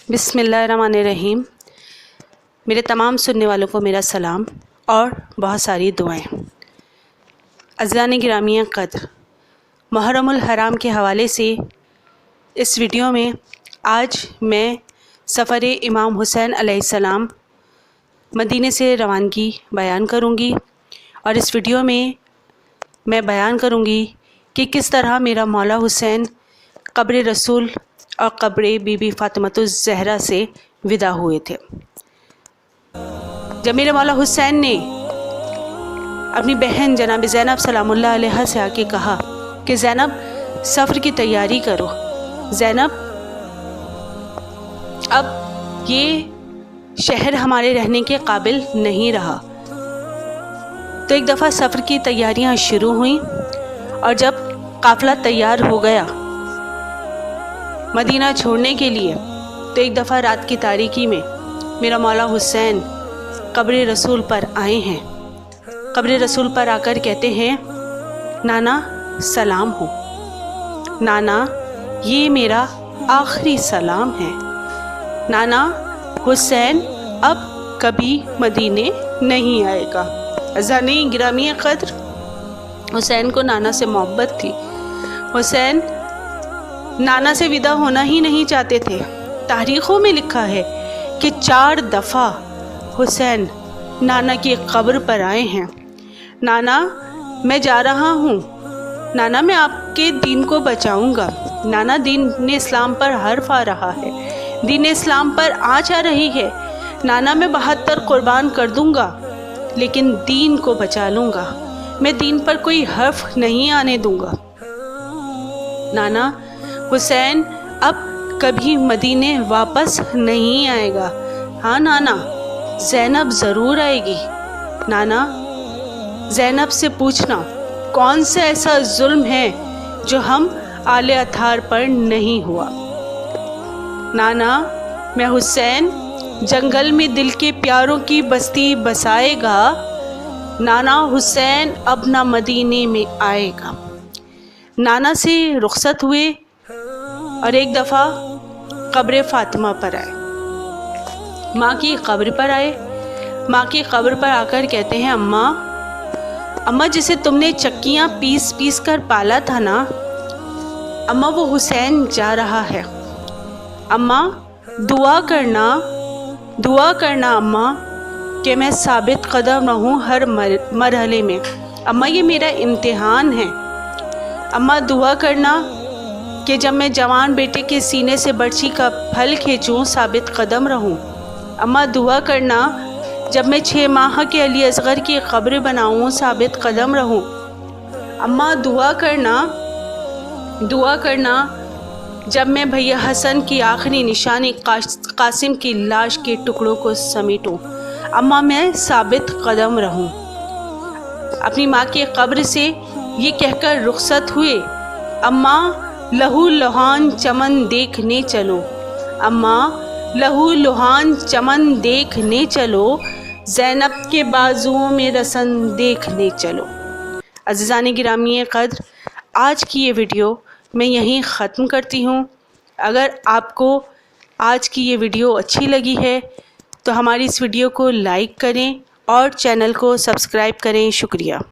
بسم اللہ الرحمن الرحیم۔ میرے تمام سننے والوں کو میرا سلام اور بہت ساری دعائیں۔ عزیزان گرامی قدر، محرم الحرام کے حوالے سے اس ویڈیو میں آج میں سفر امام حسین علیہ السلام مدینے سے روانگی بیان کروں گی، اور اس ویڈیو میں بیان کروں گی کہ کس طرح میرا مولا حسین قبر رسول اور قبر بی بی فاطمۃ الزہرا سے ودا ہوئے تھے۔ جب میرے مولا حسین نے اپنی بہن جناب زینب سلام اللہ علیہ سے آ کے کہا کہ زینب سفر کی تیاری کرو، زینب اب یہ شہر ہمارے رہنے کے قابل نہیں رہا، تو ایک دفعہ سفر کی تیاریاں شروع ہوئیں، اور جب قافلہ تیار ہو گیا مدینہ چھوڑنے کے لیے، تو ایک دفعہ رات کی تاریکی میں میرا مولا حسین قبر رسول پر آئے ہیں۔ قبر رسول پر آ کر کہتے ہیں، نانا سلام ہو، نانا یہ میرا آخری سلام ہے، نانا حسین اب کبھی مدینے نہیں آئے گا۔ عزیزان گرامی قدر، حسین کو نانا سے محبت تھی، حسین نانا سے ودا ہونا ہی نہیں چاہتے تھے۔ تاریخوں میں لکھا ہے کہ 4 دفعہ حسین نانا کی قبر پر آئے ہیں، نانا میں جا رہا ہوں، نانا میں آپ کے دین کو بچاؤں گا، نانا دین اسلام پر حرف آ رہا ہے، دین اسلام پر آنچ آ رہی ہے، نانا میں 72 قربان کر دوں گا لیکن دین کو بچا لوں گا، میں دین پر کوئی حرف نہیں آنے دوں گا، نانا حسین اب کبھی مدینے واپس نہیں آئے گا، ہاں نانا زینب ضرور آئے گی، نانا زینب سے پوچھنا کون سا ایسا ظلم ہے جو ہم آل اطہار پر نہیں ہوا، نانا میں حسین جنگل میں دل کے پیاروں کی بستی بسائے گا، نانا حسین اب نہ مدینے میں آئے گا۔ نانا سے رخصت ہوئے اور ایک دفعہ قبر فاطمہ پر آئے، ماں کی قبر پر آئے، ماں کی قبر پر آ کر کہتے ہیں، اماں جسے تم نے چکیاں پیس پیس کر پالا تھا نا، اماں وہ حسین جا رہا ہے، اماں دعا کرنا اماں کہ میں ثابت قدم رہوں ہر مرحلے میں، اماں یہ میرا امتحان ہے، اماں دعا کرنا کہ جب میں جوان بیٹے کے سینے سے برچی کا پھل کھینچوں ثابت قدم رہوں، اماں دعا کرنا جب میں 6 ماہ کے علی اصغر کی قبر بناؤں ثابت قدم رہوں، اماں دعا کرنا جب میں بھیا حسن کی آخری نشانی قاسم کی لاش کے ٹکڑوں کو سمیٹوں، اماں میں ثابت قدم رہوں۔ اپنی ماں کی قبر سے یہ کہہ کر رخصت ہوئے، اماں لہو لہان چمن دیکھنے چلو، اماں لہو لہان چمن دیکھنے چلو، زینب کے بازوؤں میں رسن دیکھنے چلو۔ عزیزان گرامی قدر، آج کی یہ ویڈیو میں یہیں ختم کرتی ہوں۔ اگر آپ کو آج کی یہ ویڈیو اچھی لگی ہے تو ہماری اس ویڈیو کو لائک کریں اور چینل کو سبسکرائب کریں۔ شکریہ۔